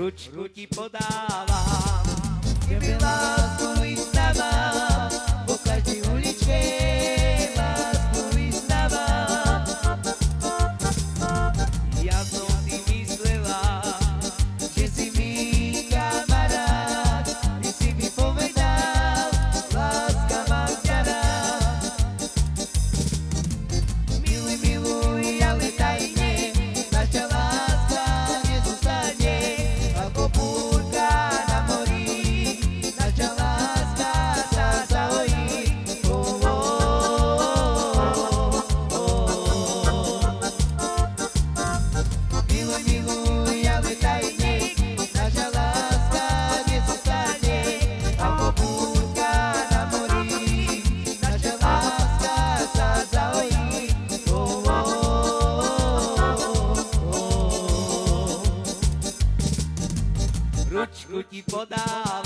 ručku ti podávam, tebe lásku vyznávam, po každej uličke lásku vyznávam. Ja som si myslela, že si mi kamarát, ty si mi povedal, láska mám ťa rád. Miluj, miluj, ale tajne, naša láska nezostane ako búrka na mori, naša láska sa zahojí. Miluj, miluj, ale tajne, naša láska nezostane ako búrka na mori, naša láska sa zahojí. Ručku ti podávam,